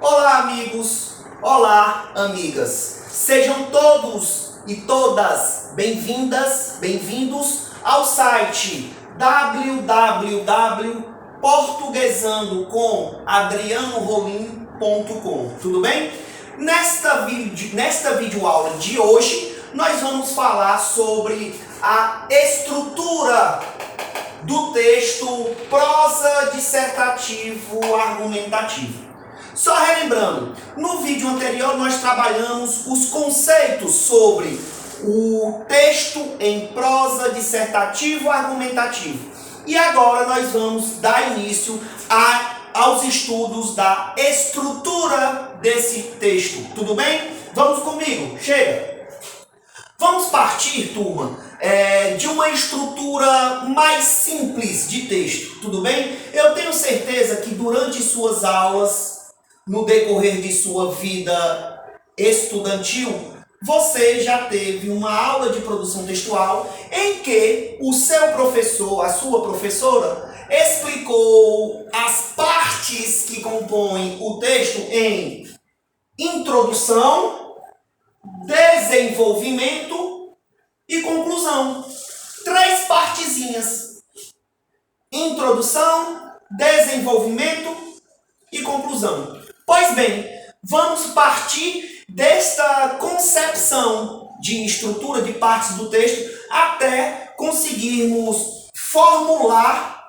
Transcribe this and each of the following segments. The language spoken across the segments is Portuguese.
Olá, amigos! Olá, amigas! Sejam todos e todas bem-vindas, bem-vindos ao site www.portuguesandocom.adrianorolim.com. Tudo bem? Nesta videoaula de hoje, nós vamos falar sobre a estrutura do texto prosa dissertativo argumentativo. Só relembrando, no vídeo anterior nós trabalhamos os conceitos sobre o texto em prosa dissertativo argumentativo. E agora nós vamos dar início aos estudos da estrutura desse texto. Tudo bem? Vamos comigo? Chega! Vamos partir, turma, de uma estrutura mais simples de texto, tudo bem? Eu tenho certeza que durante suas aulas, no decorrer de sua vida estudantil, você já teve uma aula de produção textual em que o seu professor, a sua professora, explicou as partes que compõem o texto em introdução, desenvolvimento e conclusão. 3 partezinhas: introdução, desenvolvimento e conclusão. Pois bem, vamos partir desta concepção de estrutura de partes do texto até conseguirmos formular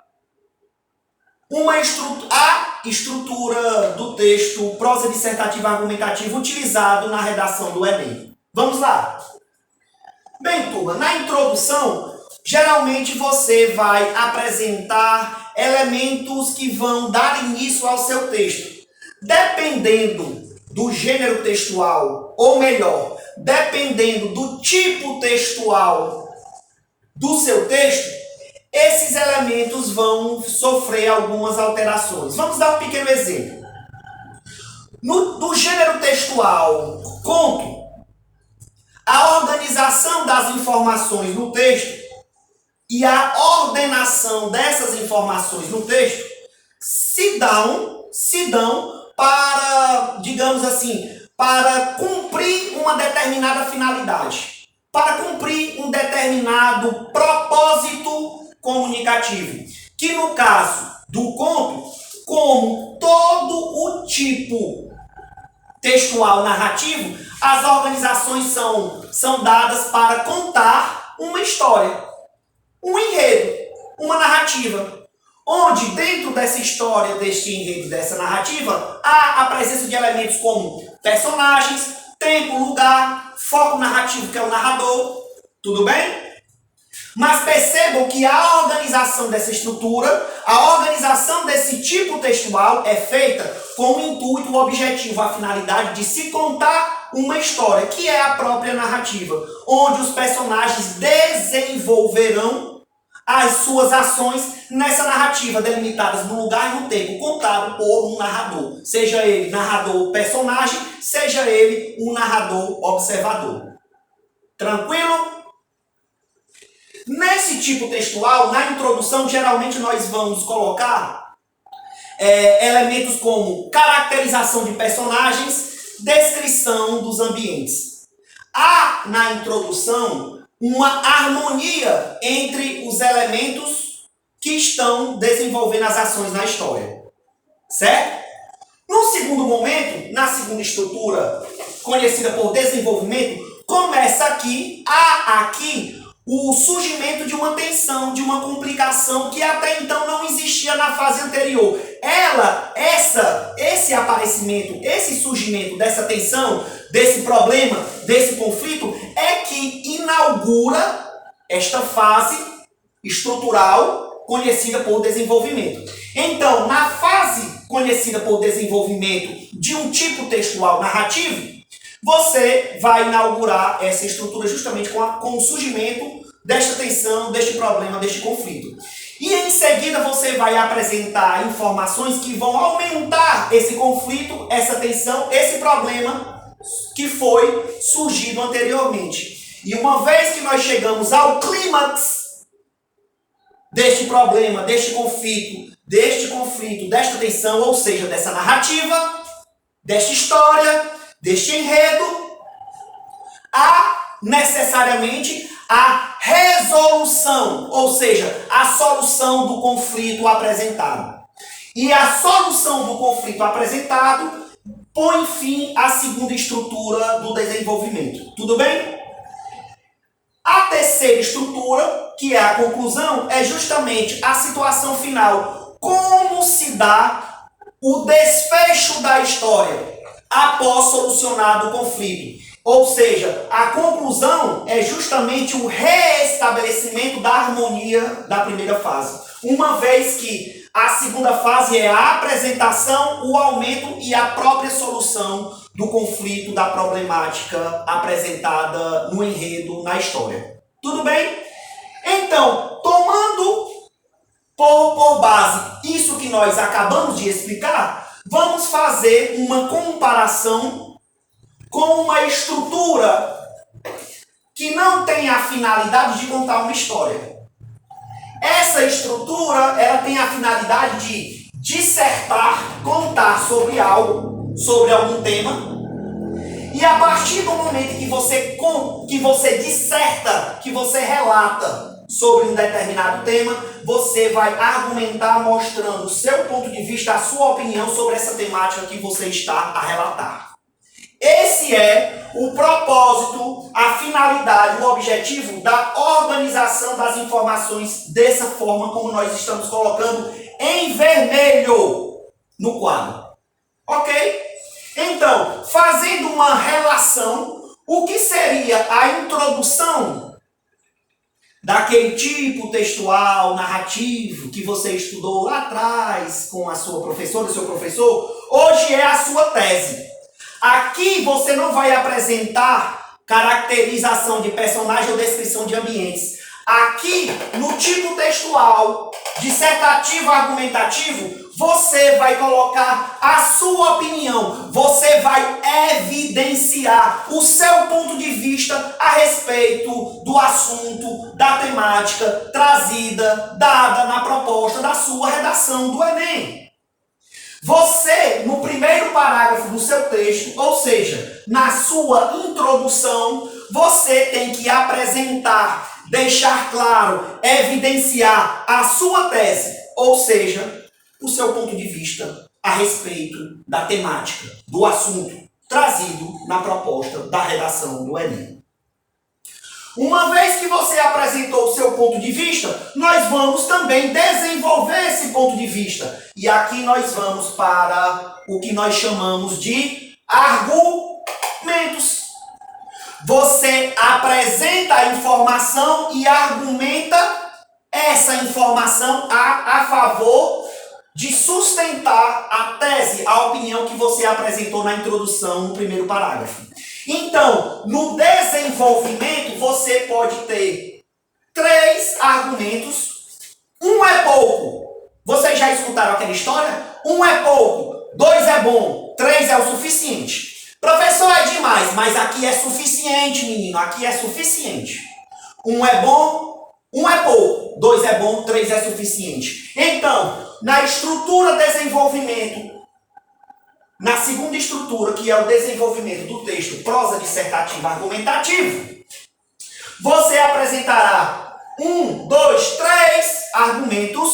a estrutura do texto prosa dissertativa argumentativa utilizado na redação do Enem. Vamos lá? Bem, turma, na introdução, geralmente você vai apresentar elementos que vão dar início ao seu texto. Dependendo do gênero textual, ou melhor, dependendo do tipo textual do seu texto, esses elementos vão sofrer algumas alterações. Vamos dar um pequeno exemplo. No gênero textual conto, a organização das informações no texto e a ordenação dessas informações no texto se dão para, digamos assim, para cumprir uma determinada finalidade, para cumprir um determinado propósito comunicativo, que no caso do conto, como todo o tipo textual narrativo, as organizações são dadas para contar uma história, um enredo, uma narrativa, onde dentro dessa história, deste enredo, dessa narrativa, há a presença de elementos como personagens, tempo, lugar, foco narrativo, que é o narrador. Tudo bem? Mas percebam que a organização dessa estrutura, a organização desse tipo textual é feita com o intuito, o objetivo, a finalidade de se contar uma história, que é a própria narrativa, onde os personagens desenvolverão as suas ações nessa narrativa, delimitadas no lugar e no tempo, contado por um narrador. Seja ele narrador personagem, seja ele um narrador observador. Tranquilo? Nesse tipo textual, na introdução, geralmente nós vamos colocar elementos como caracterização de personagens, descrição dos ambientes. Há na introdução uma harmonia entre os elementos que estão desenvolvendo as ações na história. Certo? No segundo momento, na segunda estrutura, conhecida por desenvolvimento, começa aqui o surgimento de uma tensão, de uma complicação que até então não existia na fase anterior. Esse aparecimento, esse surgimento dessa tensão, desse problema, desse conflito, é que inaugura esta fase estrutural conhecida por desenvolvimento. Então, na fase conhecida por desenvolvimento de um tipo textual narrativo, você vai inaugurar essa estrutura justamente com o surgimento desta tensão, deste problema, deste conflito. E em seguida você vai apresentar informações que vão aumentar esse conflito, essa tensão, esse problema que foi surgido anteriormente. E uma vez que nós chegamos ao clímax deste problema, deste conflito, desta tensão, ou seja, dessa narrativa, desta história, deste enredo, há necessariamente a resolução, ou seja, a solução do conflito apresentado. E a solução do conflito apresentado põe fim à segunda estrutura do desenvolvimento. Tudo bem? A terceira estrutura, que é a conclusão, é justamente a situação final. Como se dá o desfecho da história após solucionado o conflito. Ou seja, a conclusão é justamente o reestabelecimento da harmonia da primeira fase. Uma vez que a segunda fase é a apresentação, o aumento e a própria solução do conflito, da problemática apresentada no enredo, na história. Tudo bem? Então, tomando por base isso que nós acabamos de explicar, vamos fazer uma comparação com uma estrutura que não tem a finalidade de contar uma história. Essa estrutura, ela tem a finalidade de dissertar, contar sobre algo, sobre algum tema. E a partir do momento que você disserta, que você relata sobre um determinado tema, você vai argumentar mostrando o seu ponto de vista, a sua opinião sobre essa temática que você está a relatar. Esse é o propósito, a finalidade, o objetivo da organização das informações dessa forma como nós estamos colocando em vermelho no quadro. Ok? Então, fazendo uma relação, o que seria a introdução daquele tipo textual, narrativo, que você estudou lá atrás com a sua professora, seu professor, hoje é a sua tese. Aqui você não vai apresentar caracterização de personagem ou descrição de ambientes. Aqui, no tipo textual, dissertativo, argumentativo, você vai colocar a sua opinião. Você vai evidenciar o seu ponto de vista a respeito do assunto, da temática trazida, dada na proposta da sua redação do Enem. Você, no primeiro parágrafo do seu texto, ou seja, na sua introdução, você tem que apresentar, deixar claro, evidenciar a sua tese, ou seja, o seu ponto de vista a respeito da temática, do assunto trazido na proposta da redação do Enem. Uma vez que você apresentou o seu ponto de vista, nós vamos também desenvolver esse ponto de vista. E aqui nós vamos para o que nós chamamos de argumentos. Você apresenta a informação e argumenta essa informação a favor de sustentar a tese, a opinião que você apresentou na introdução, no primeiro parágrafo. Então, no desenvolvimento, você pode ter 3 argumentos. Um é pouco. Vocês já escutaram aquela história? 1 é pouco, 2 é bom, 3 é o suficiente. Professor, é demais, mas aqui é suficiente, menino. Aqui é suficiente. 1 é bom, 1 é pouco, 2 é bom, 3 é suficiente. Então, na estrutura desenvolvimento, na segunda estrutura, que é o desenvolvimento do texto prosa dissertativo argumentativo, você apresentará 1, 2, 3 argumentos,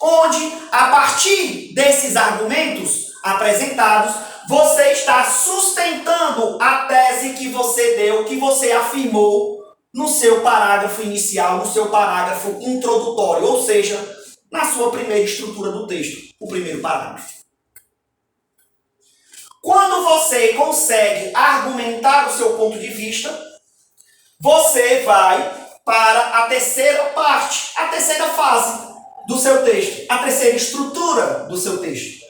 onde, a partir desses argumentos apresentados, você está sustentando a tese que você deu, que você afirmou no seu parágrafo inicial, no seu parágrafo introdutório, ou seja, na sua primeira estrutura do texto, o primeiro parágrafo. Quando você consegue argumentar o seu ponto de vista, você vai para a terceira parte, a terceira fase do seu texto, a terceira estrutura do seu texto,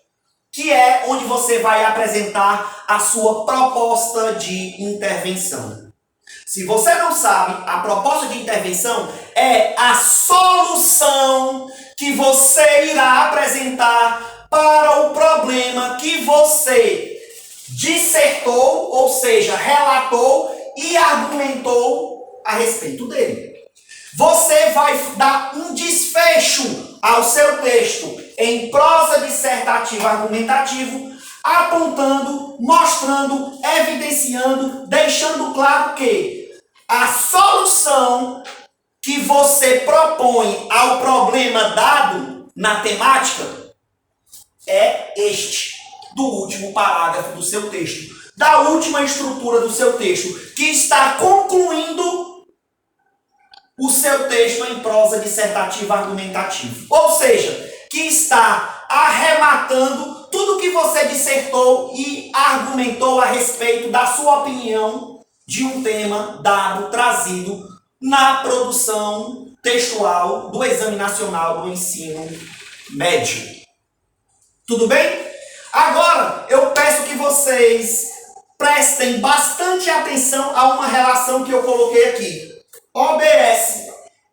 que é onde você vai apresentar a sua proposta de intervenção. Se você não sabe, a proposta de intervenção é a solução que você irá apresentar para o problema que você dissertou, ou seja, relatou e argumentou a respeito dele. Você vai dar um desfecho ao seu texto em prosa dissertativa argumentativo apontando, mostrando, evidenciando, deixando claro que a solução que você propõe ao problema dado na temática é este, do último parágrafo do seu texto, da última estrutura do seu texto, que está concluindo o seu texto em prosa dissertativa argumentativa. Ou seja, que está arrematando tudo que você dissertou e argumentou a respeito da sua opinião de um tema dado, trazido na produção textual do Exame Nacional do Ensino Médio. Tudo bem? Agora, eu peço que vocês prestem bastante atenção a uma relação que eu coloquei aqui. OBS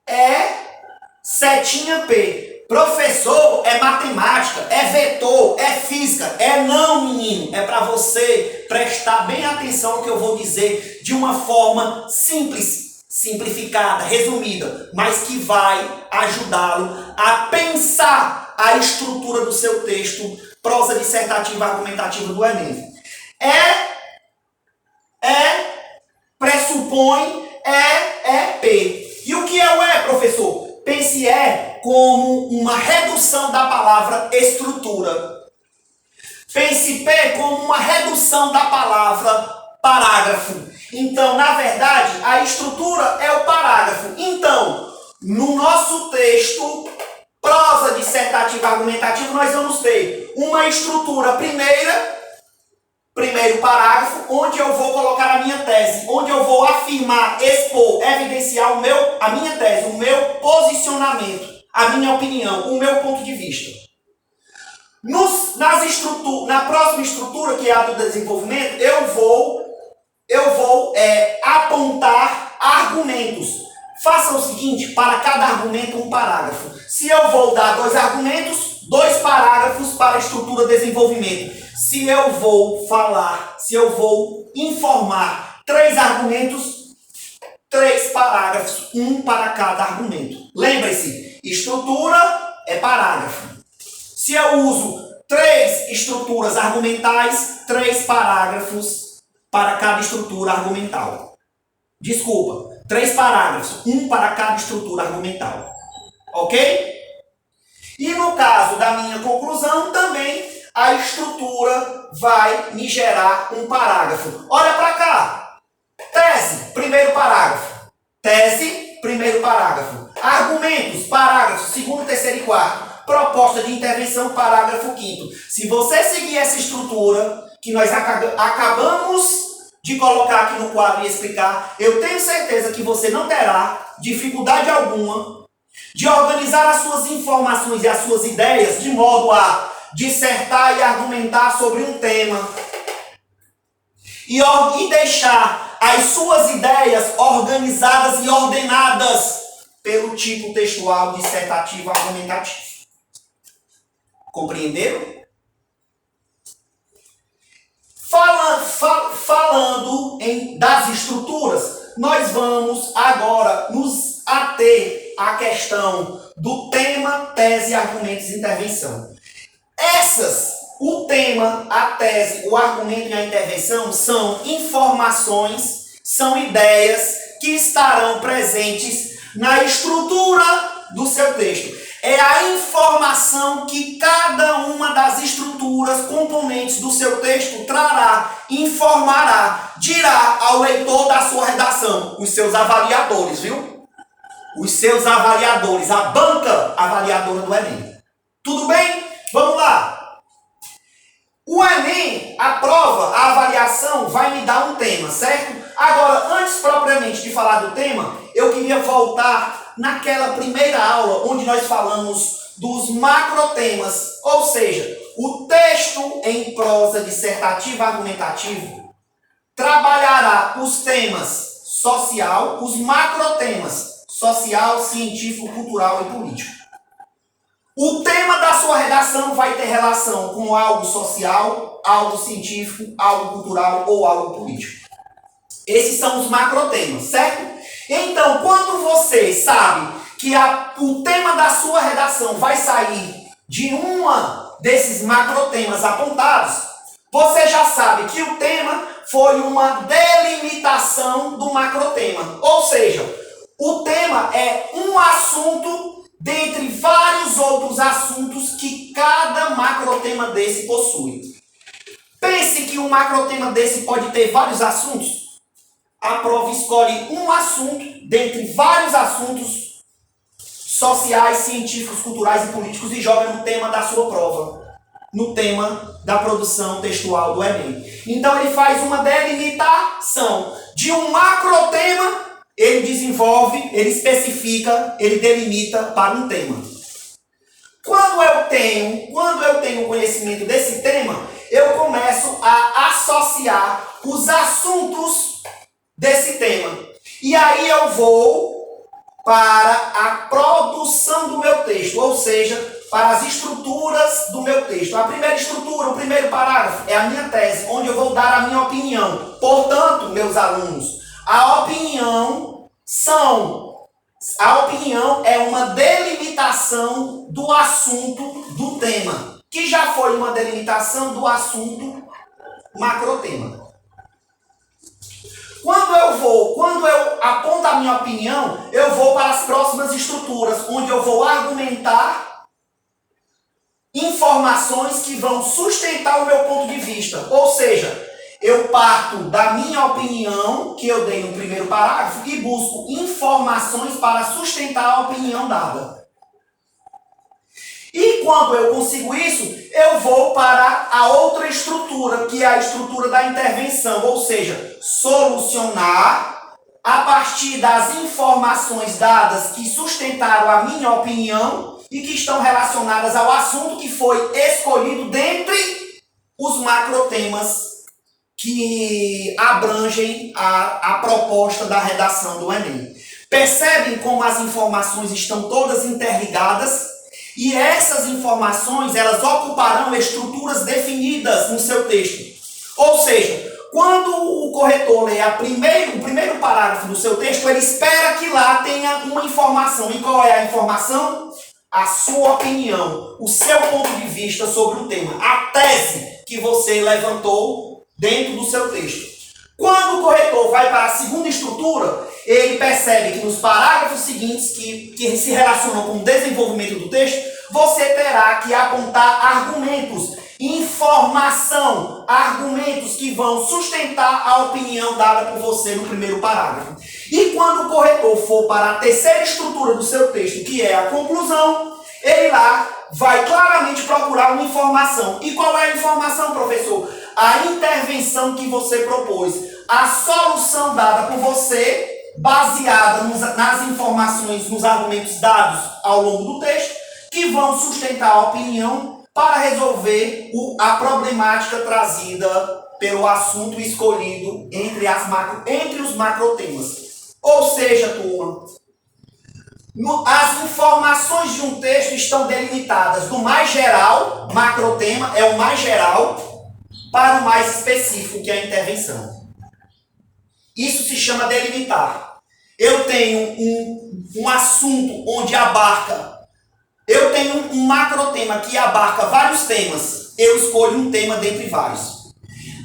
é setinha P. Professor é matemática, é vetor, é física. É não, menino. É para você prestar bem atenção ao que eu vou dizer de uma forma simples, simplificada, resumida, mas que vai ajudá-lo a pensar a estrutura do seu texto, prosa dissertativa argumentativa do Enem. Pressupõe, P. E o que é o professor? Pense como uma redução da palavra estrutura. Pense P como uma redução da palavra parágrafo. Então, na verdade, a estrutura é o parágrafo. Então, no nosso texto, prosa dissertativa argumentativa, nós vamos ter uma estrutura primeiro parágrafo, onde eu vou colocar a minha tese, onde eu vou afirmar, expor, evidenciar a minha tese, o meu posicionamento, a minha opinião, o meu ponto de vista. Na próxima estrutura, que é a do desenvolvimento, eu vou apontar argumentos. Faça o seguinte, para cada argumento um parágrafo. Se eu vou dar 2 argumentos, 2 parágrafos para a estrutura desenvolvimento. Se eu vou informar 3 argumentos, 3 parágrafos, 1 para cada argumento. Lembre-se, estrutura é parágrafo. Se eu uso 3 estruturas argumentais, 3 parágrafos para cada estrutura argumental. Desculpa, 3 parágrafos, 1 para cada estrutura argumental. Ok? E no caso da minha conclusão, também a estrutura vai me gerar um parágrafo. Olha para cá. Tese, primeiro parágrafo. Tese, primeiro parágrafo. Argumentos, parágrafos, segundo, terceiro e quarto. Proposta de intervenção, parágrafo quinto. Se você seguir essa estrutura que nós acabamos de colocar aqui no quadro e explicar, eu tenho certeza que você não terá dificuldade alguma de organizar as suas informações e as suas ideias de modo a dissertar e argumentar sobre um tema e deixar as suas ideias organizadas e ordenadas pelo tipo textual, dissertativo, argumentativo. Compreenderam? Falando das estruturas, nós vamos agora nos ater à questão do tema, tese, argumentos e intervenção. O tema, a tese, o argumento e a intervenção são informações, são ideias que estarão presentes na estrutura do seu texto. É a informação que cada uma das estruturas, componentes do seu texto trará, informará, dirá ao leitor da sua redação, os seus avaliadores, viu? Os seus avaliadores, a banca avaliadora do Enem. Tudo bem? Vamos lá. O Enem, a prova, a avaliação vai me dar um tema, certo? Agora, antes propriamente de falar do tema, eu queria voltar naquela primeira aula onde nós falamos dos macrotemas, ou seja, o texto em prosa dissertativa argumentativo trabalhará os temas social, os macrotemas social, científico, cultural e político. O tema da sua redação vai ter relação com algo social, algo científico, algo cultural ou algo político. Esses são os macrotemas, certo? Então, quando você sabe que o tema da sua redação vai sair de uma desses macrotemas apontados, Você já sabe que o tema foi uma delimitação do macrotema. Ou seja, o tema é um assunto dentre vários outros assuntos que cada macrotema desse possui. Pense que um macrotema desse pode ter vários assuntos. A prova escolhe um assunto dentre vários assuntos sociais, científicos, culturais e políticos e joga no tema da sua prova, no tema da produção textual do Enem. Então ele faz uma delimitação de um macrotema, ele desenvolve, ele especifica, ele delimita para um tema. Quando eu tenho conhecimento desse tema, eu começo a associar os assuntos desse tema. E aí eu vou para a produção do meu texto, ou seja, para as estruturas do meu texto. A primeira estrutura, o primeiro parágrafo, é a minha tese, onde eu vou dar a minha opinião. Portanto, meus alunos, a opinião é uma delimitação do assunto do tema, que já foi uma delimitação do assunto macrotema. Quando eu aponto a minha opinião, eu vou para as próximas estruturas, onde eu vou argumentar informações que vão sustentar o meu ponto de vista. Ou seja, eu parto da minha opinião, que eu dei no primeiro parágrafo, e busco informações para sustentar a opinião dada. E quando eu consigo isso, eu vou para a outra estrutura, que é a estrutura da intervenção, ou seja, solucionar a partir das informações dadas que sustentaram a minha opinião e que estão relacionadas ao assunto que foi escolhido dentre os macrotemas que abrangem a proposta da redação do Enem. Percebem como as informações estão todas interligadas? E essas informações, elas ocuparão estruturas definidas no seu texto. Ou seja, quando o corretor lê o primeiro parágrafo do seu texto, ele espera que lá tenha uma informação. E qual é a informação? A sua opinião, o seu ponto de vista sobre o tema, a tese que você levantou dentro do seu texto. Quando o corretor vai para a segunda estrutura, ele percebe que nos parágrafos seguintes, que se relacionam com o desenvolvimento do texto, você terá que apontar argumentos, informação, argumentos que vão sustentar a opinião dada por você no primeiro parágrafo. E quando o corretor for para a terceira estrutura do seu texto, que é a conclusão, ele lá vai claramente procurar uma informação. E qual é a informação, professor? A intervenção que você propôs, a solução dada por você, baseada nas informações, nos argumentos dados ao longo do texto, que vão sustentar a opinião para resolver a problemática trazida pelo assunto escolhido entre os macrotemas. Ou seja, turma, as informações de um texto estão delimitadas do mais geral, macrotema é o mais geral, para o mais específico, que é a intervenção. Isso se chama delimitar. Eu tenho um assunto onde abarca, eu tenho um macrotema que abarca vários temas, eu escolho um tema dentre vários.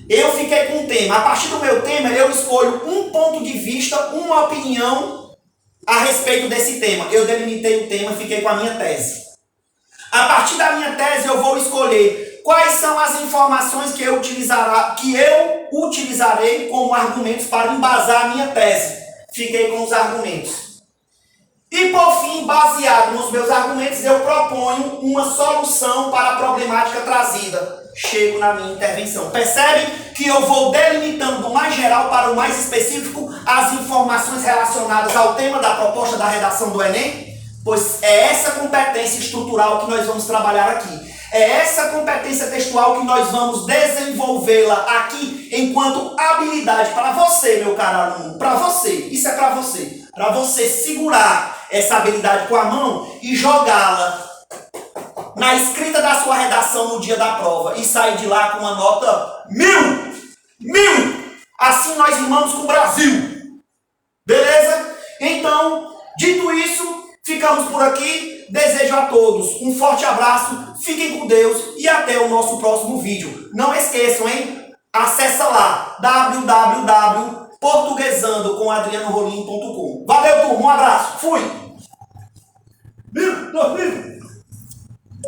Eu fiquei com um tema, a partir do meu tema eu escolho um ponto de vista, uma opinião a respeito desse tema. Eu delimitei o tema, fiquei com a minha tese. A partir da minha tese eu vou escolher quais são as informações que eu utilizarei como argumentos para embasar a minha tese. Fiquei com os argumentos. E por fim, baseado nos meus argumentos, eu proponho uma solução para a problemática trazida. Chego na minha intervenção. Percebem que eu vou delimitando do mais geral para o mais específico as informações relacionadas ao tema da proposta da redação do Enem? Pois é essa competência estrutural que nós vamos trabalhar aqui. É essa competência textual que nós vamos desenvolvê-la aqui enquanto habilidade para você, meu caro aluno. Para você, isso é para você. Para você segurar essa habilidade com a mão e jogá-la na escrita da sua redação no dia da prova e sair de lá com uma nota 1000. Assim nós rimamos com o Brasil. Beleza? Então, dito isso, Ficamos por aqui. Desejo a todos um forte abraço. Fiquem com Deus e até o nosso próximo vídeo. Não esqueçam, hein? Acessa lá www.portuguesandocomadrianorolim.com. Valeu, turma. Um abraço. Fui.